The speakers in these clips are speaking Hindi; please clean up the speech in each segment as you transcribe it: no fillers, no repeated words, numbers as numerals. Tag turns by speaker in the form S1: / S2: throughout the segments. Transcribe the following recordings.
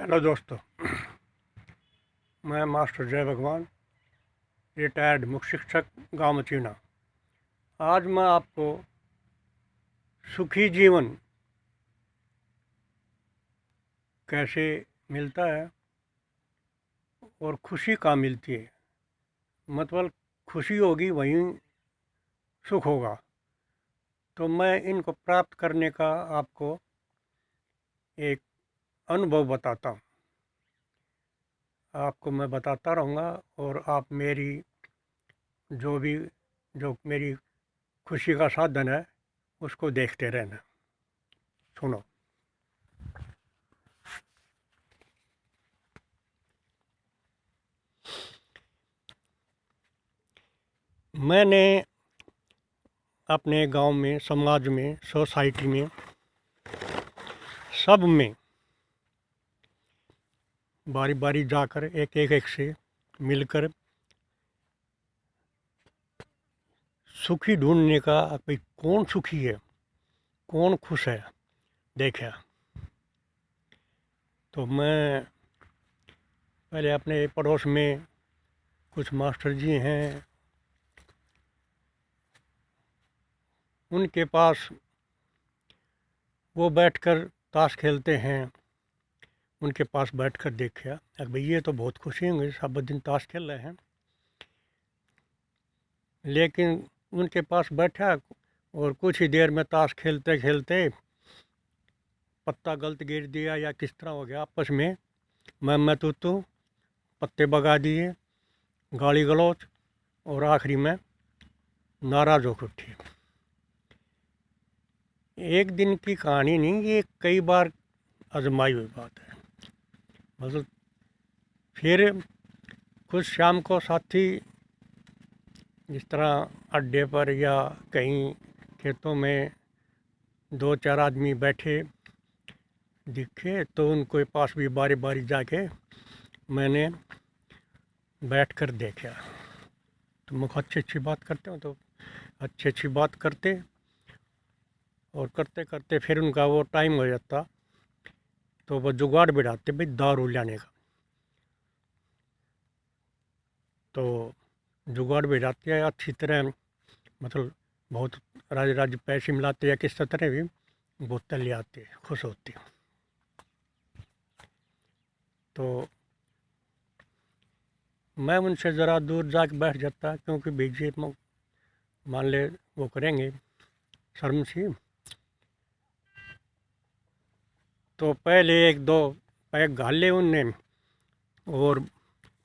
S1: हेलो दोस्तों, मैं मास्टर जय भगवान, रिटायर्ड मुख्य शिक्षक गांव मचीना। आज मैं आपको सुखी जीवन कैसे मिलता है और खुशी कहाँ मिलती है, मतलब खुशी होगी वहीं सुख होगा। तो मैं इनको प्राप्त करने का आपको एक अनुभव बताता हूँ। आपको मैं बताता रहूँगा और आप मेरी जो भी जो मेरी खुशी का साधन है उसको देखते रहना। सुनो। मैंने अपने गांव में, समाज में, सोसाइटी में, सब में बारी बारी जाकर एक से मिलकर सुखी ढूंढने का, भाई कौन सुखी है, कौन खुश है, देखा। तो मैं पहले अपने पड़ोस में कुछ मास्टर जी हैं, उनके पास वो बैठकर ताश खेलते हैं, उनके पास बैठकर देखा, अरे भाई ये तो बहुत खुशी होंगे, सब दिन ताश खेल रहे हैं। लेकिन उनके पास बैठा और कुछ ही देर में ताश खेलते खेलते पत्ता गलत गिर दिया या किस तरह हो गया, आपस में मैं तू पत्ते बगा दिए, गाली गलौज, और आखिरी में नाराज़ होकर उठी। एक दिन की कहानी नहीं, ये कई बार आजमाई हुई बात है। मतलब फिर कुछ शाम को साथी जिस तरह अड्डे पर या कहीं खेतों में दो चार आदमी बैठे दिखे, तो उनके पास भी बारी बारी जाके मैंने बैठ कर देखा। तो मुझे अच्छी अच्छी बात करते हो, तो अच्छी अच्छी बात करते और करते करते फिर उनका वो टाइम हो जाता, तो वो जुगाड़ बिठाते भाई दारू लाने का। तो जुगाड़ बिठाते हैं अच्छी तरह, मतलब बहुत राज राज पैसे मिलाते या किस तरह भी बोतल ले आते, खुश होते। तो मैं उनसे ज़रा दूर जाके बैठ जाता, क्योंकि बीजे मान ले वो करेंगे शर्म सी। तो पहले एक दो पैक घाले उनने और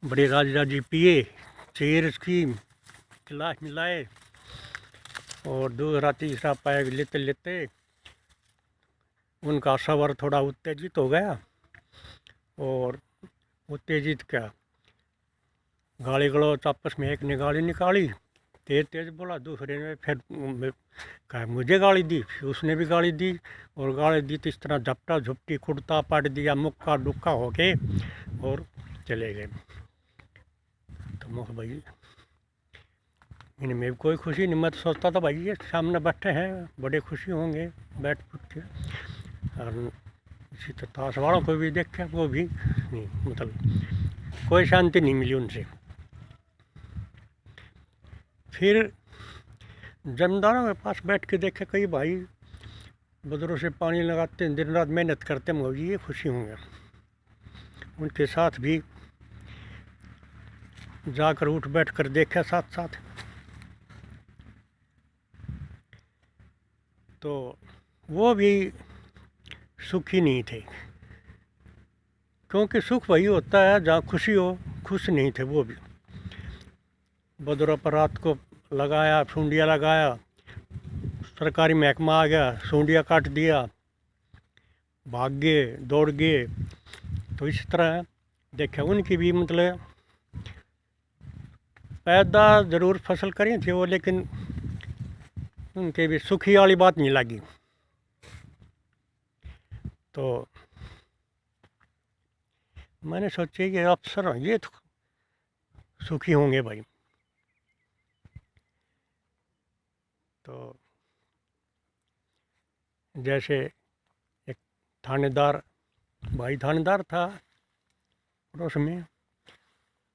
S1: बड़े राज राजी पिए, चेयर्स की गिलास मिलाए, और दूसरा तीसरा पैक लेते लेते उनका सबर थोड़ा उत्तेजित हो गया, और उत्तेजित क्या, गाली गलौच आपस में, एक ने गाली निकाली, तेज तेज बोला, दूसरे ने फिर कहा मुझे गाली दी, फिर उसने भी गाली दी, और गाली दी तो इस तरह झपटा झुपटी कुर्ता पट दिया, मुक्का डुक्का होके और चले गए। तो मुख भाई इनमें भी कोई खुशी नहीं। मैं तो सोचता था भाई ये सामने बैठे हैं, बड़े खुशी होंगे बैठ उठ के, और इसी तरह ताश वालों को भी देखे, वो भी नहीं, मतलब कोई शांति नहीं मिली उनसे। फिर जमींदारों के पास बैठ के देखे, कई भाई बदरों से पानी लगाते हैं, दिन रात मेहनत करते हैं, मुझे ये खुशी होंगे। उनके साथ भी जाकर उठ बैठ कर देखा साथ साथ, तो वो भी सुखी नहीं थे। क्योंकि सुख वही होता है जहाँ खुशी हो, खुश नहीं थे वो भी। बदरों पर रात को लगाया, सूंडिया लगाया, सरकारी महकमा आ गया, सूंडिया काट दिया, भाग गए, दौड़ गए। तो इस तरह देखा उनकी भी, मतलब पैदा ज़रूर फसल करी थी वो, लेकिन उनके भी सुखी वाली बात नहीं लगी। तो मैंने सोचा कि अफसर ये तो सुखी होंगे भाई। तो जैसे एक थानेदार, भाई थानेदार था, पड़ोस में,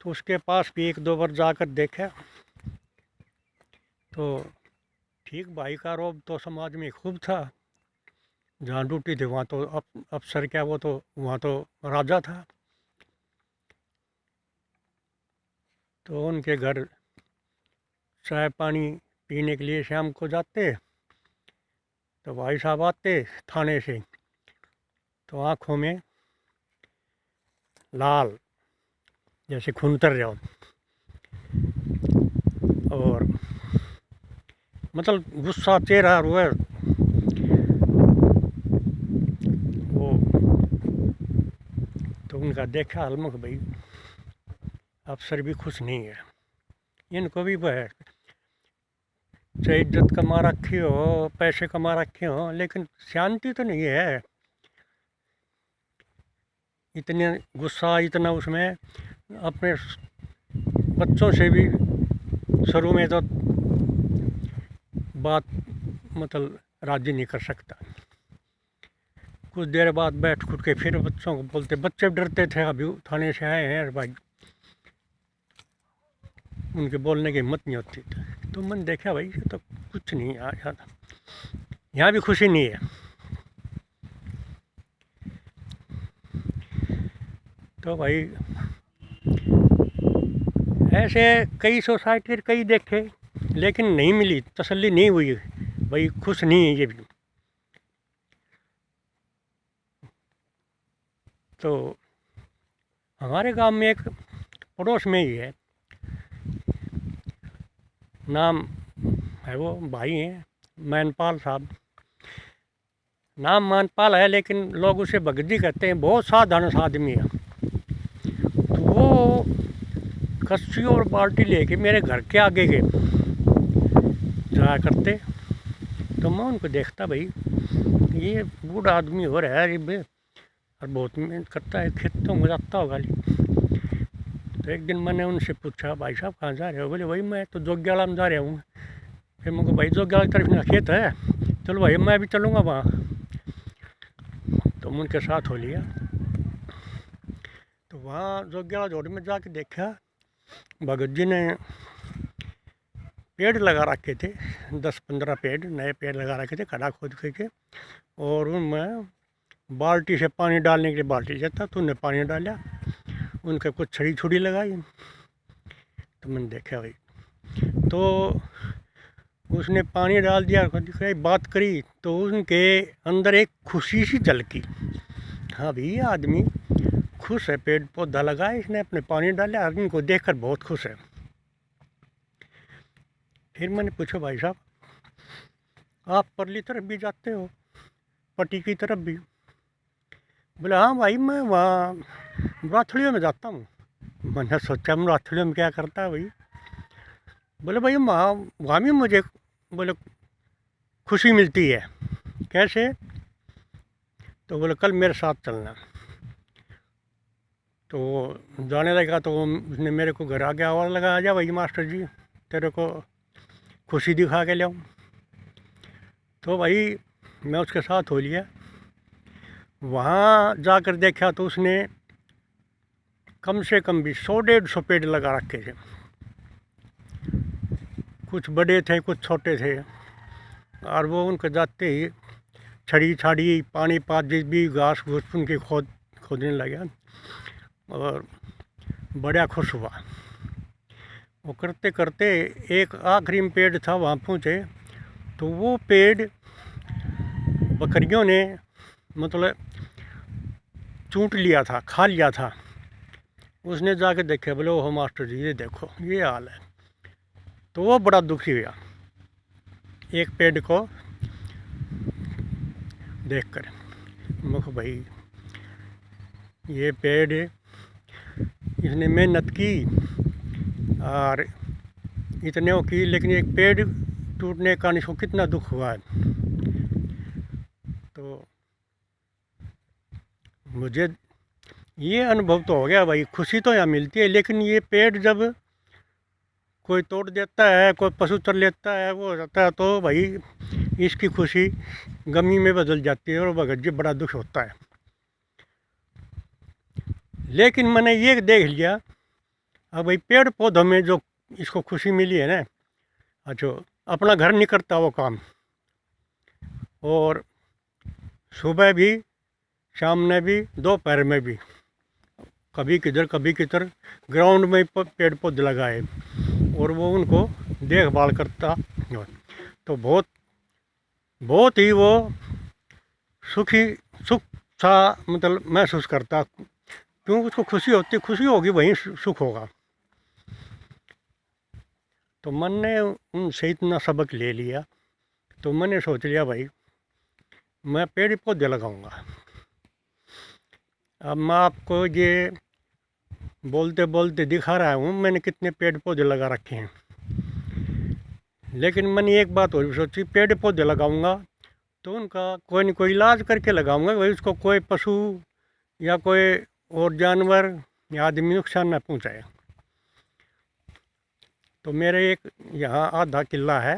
S1: तो उसके पास भी एक दो बार जाकर देखा। तो ठीक, भाई का रौब तो समाज में खूब था। जहाँ ड्यूटी थी वहाँ तो अफसर क्या, वो तो वहाँ तो राजा था। तो उनके घर चाय पानी पीने के लिए शाम को जाते। तो भाई साहब आते थाने से, तो आँखों में लाल, जैसे खून उतर जाओ, और मतलब गुस्सा चेहरा रोए वो। तो उनका देखा अलमुख, भाई अफसर भी खुश नहीं है, इनको भी वह चाहे इज्जत कमा रखी हो, पैसे कमा रखे हो, लेकिन शांति तो नहीं है। इतने गुस्सा, इतना उसमें अपने बच्चों से भी शुरू में तो बात मतलब राजी नहीं कर सकता। कुछ देर बाद बैठ खुद के फिर बच्चों को बोलते, बच्चे डरते थे, अभी थाने से आए हैं भाई, उनके बोलने की हिम्मत नहीं होती थी। तो मैंने देखा भाई ये तो कुछ नहीं, यहाँ भी खुशी नहीं है। तो भाई ऐसे कई सोसाइटी कई देखे, लेकिन नहीं मिली, तसल्ली नहीं हुई, भाई खुश नहीं है ये भी। तो हमारे गांव में एक पड़ोस में ही है, नाम है, वो भाई हैं मैनपाल साहब, नाम मानपाल है, लेकिन लोग उसे भगत जी कहते हैं। बहुत साधारण आदमी है। तो वो कस्सी और बाल्टी लेके मेरे घर के आगे के जाया करते। तो मैं उनको देखता, भाई ये बूढ़ा आदमी हो रहा है ये, और बहुत मेहनत करता है, खेतों में जाता होगा। तो एक दिन मैंने उनसे पूछा, भाई साहब कहाँ जा रहे हो? बोले भाई मैं तो जोग्याला में जा रहा हूँ। फिर मुझको, भाई जोग्याला की तरफ मेरा खेत है, चलो भाई मैं भी चलूँगा वहाँ। तो मैं उनके साथ हो लिया। तो वहाँ जोग्याला जोड़ में जाके देखा, भगत जी ने पेड़ लगा रखे थे, 10-15 पेड़, नए पेड़ लगा रखे थे, खड़ा खोद के, और उनमें बाल्टी से पानी डालने के लिए बाल्टी जाता, तो उन्हें पानी डाला, उनके कुछ छड़ी छुड़ी लगाई। तो मैंने देखा भाई, तो उसने पानी डाल दिया, बात करी, तो उनके अंदर एक खुशी सी झलकी। हाँ भाई ये आदमी खुश है, पेड़ पौधा लगाए इसने, अपने पानी डाला, आदमी को देखकर बहुत खुश है। फिर मैंने पूछा, भाई साहब आप परली तरफ भी जाते हो, पट्टी की तरफ भी? बोले हाँ भाई मैं वहाँ मराथड़ियों में जाता हूँ। मैंने सोचा मराथड़ियों में क्या करता है भाई? बोले भाई वहाँ भी मुझे बोले खुशी मिलती है। कैसे? तो बोले कल मेरे साथ चलना। तो जाने लगा, तो उसने मेरे को घर आके आवाज़ लगा, आ जा भाई मास्टर जी, तेरे को खुशी दिखा के लाऊं। तो भाई मैं उसके साथ हो लिया। वहाँ जाकर देखा तो उसने कम से कम भी 100-150 पेड़ लगा रखे थे। कुछ बड़े थे, कुछ छोटे थे, और वो उनके जाते ही छड़ी छाड़ी पानी पात जिस भी घास घूस उनकी खोदने लगा, और बड़ा खुश हुआ। वो करते करते एक आखिरी में पेड़ था, वहाँ पहुँचे तो वो पेड़ बकरियों ने मतलब चूंट लिया था, खा लिया था। उसने जाके देखे, बोले ओहो मास्टर जी ये देखो ये हाल है। तो वो बड़ा दुखी हुआ एक पेड़ को देखकर। मुख भाई ये पेड़ इसने मेहनत की और इतने की, लेकिन एक पेड़ टूटने का इसको कितना दुख हुआ है। तो मुझे ये अनुभव तो हो गया भाई, खुशी तो यहाँ मिलती है, लेकिन ये पेड़ जब कोई तोड़ देता है, कोई पशु चल लेता है, वो हो जाता है, तो भाई इसकी खुशी गमी में बदल जाती है, और भगत जी बड़ा दुख होता है। लेकिन मैंने ये देख लिया, अब भाई पेड़ पौधों में जो इसको खुशी मिली है ना, अच्छा अपना घर नहीं करता वो काम, और सुबह भी, शाम में भी, दोपहर में भी, कभी किधर कभी किधर ग्राउंड में पेड़ पौधे लगाए और वो उनको देखभाल करता, तो बहुत बहुत ही वो सुख सा मतलब महसूस करता, क्योंकि उसको खुशी होती, खुशी होगी वहीं सुख होगा। तो मैंने उनसे इतना सबक ले लिया, तो मैंने सोच लिया भाई मैं पेड़ पौधे लगाऊंगा। अब मैं आपको ये बोलते बोलते दिखा रहा हूँ मैंने कितने पेड़ पौधे लगा रखे हैं, लेकिन मैंने एक बात और भी सोची, पेड़ पौधे लगाऊंगा तो उनका कोई न कोई इलाज करके लगाऊंगा भाई, उसको कोई पशु या कोई और जानवर या आदमी नुकसान न पहुँचाए। तो मेरे एक यहाँ आधा किला है,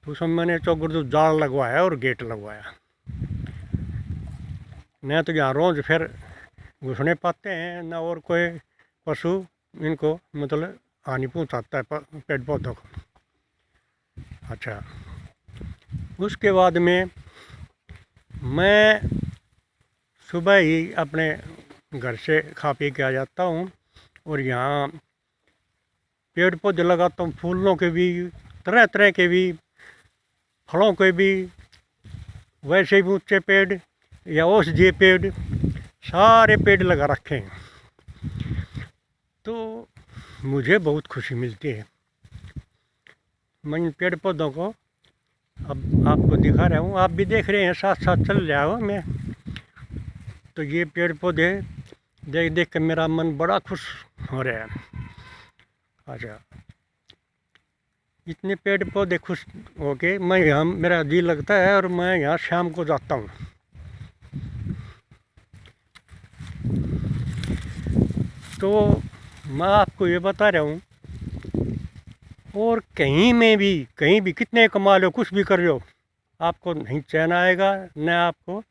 S1: तो उसमें मैंने चौगुर्द जाल लगवाया और गेट लगवाया, न तो यहाँ रोज़ फिर घुसने पाते हैं, न और कोई पशु इनको मतलब हानि पहुँचाता है पेड़ पौधों को। अच्छा, उसके बाद में मैं सुबह ही अपने घर से खा पी के आ जाता हूँ और यहाँ पेड़ पौधे लगाता हूँ, फूलों के भी, तरह तरह के भी, फलों के भी, वैसे भी ऊंचे पेड़ या औषधीय पेड़, सारे पेड़ लगा रखे हैं। तो मुझे बहुत खुशी मिलती है। मैं इन पेड़ पौधों को अब आपको दिखा रहा हूँ, आप भी देख रहे हैं, साथ साथ चल रहा हूँ मैं। तो ये पेड़ पौधे देख देख कर मेरा मन बड़ा खुश हो रहा है। अच्छा, इतने पेड़ पौधे खुश हो के मैं यहाँ, मेरा जी लगता है और मैं यहाँ शाम को जाता हूँ। तो मैं आपको ये बता रहा हूँ, और कहीं में भी, कहीं भी कितने कमा लो, कुछ भी कर लो, आपको नहीं चैन आएगा, न आपको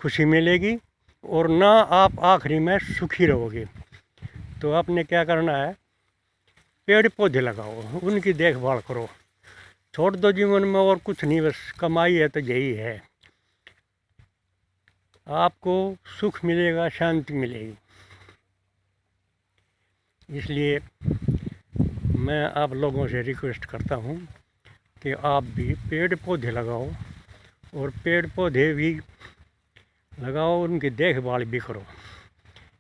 S1: खुशी मिलेगी, और ना आप आखिरी में सुखी रहोगे। तो आपने क्या करना है, पेड़ पौधे लगाओ, उनकी देखभाल करो, छोड़ दो जीवन में और कुछ नहीं, बस कमाई है तो यही है, आपको सुख मिलेगा, शांति मिलेगी। इसलिए मैं आप लोगों से रिक्वेस्ट करता हूँ कि आप भी पेड़ पौधे लगाओ, और पेड़ पौधे भी लगाओ, उनकी देखभाल भी करो।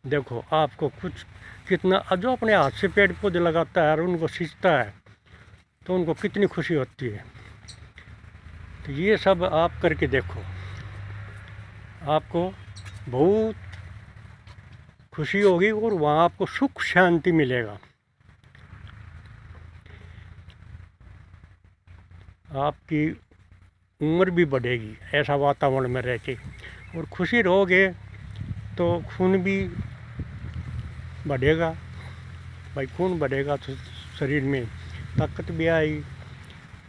S1: देखो आपको कुछ कितना, जो अपने हाथ से पेड़ पौधे लगाता है और उनको सींचता है, तो उनको कितनी खुशी होती है। तो ये सब आप करके देखो, आपको बहुत खुशी होगी और वहाँ आपको सुख शांति मिलेगा। आपकी उम्र भी बढ़ेगी ऐसा वातावरण में रह के, और खुशी रहोगे तो खून भी बढ़ेगा भाई, खून बढ़ेगा तो शरीर में ताकत भी आएगी,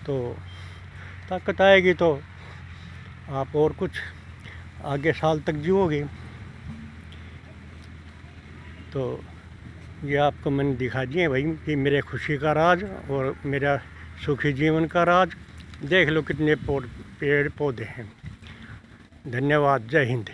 S1: तो ताकत आएगी तो आप और कुछ आगे साल तक जियोगे। तो ये आपको मैंने दिखा दिए भाई कि मेरे खुशी का राज और मेरा सुखी जीवन का राज। देख लो कितने पेड़ पौधे हैं। धन्यवाद, जय हिंद।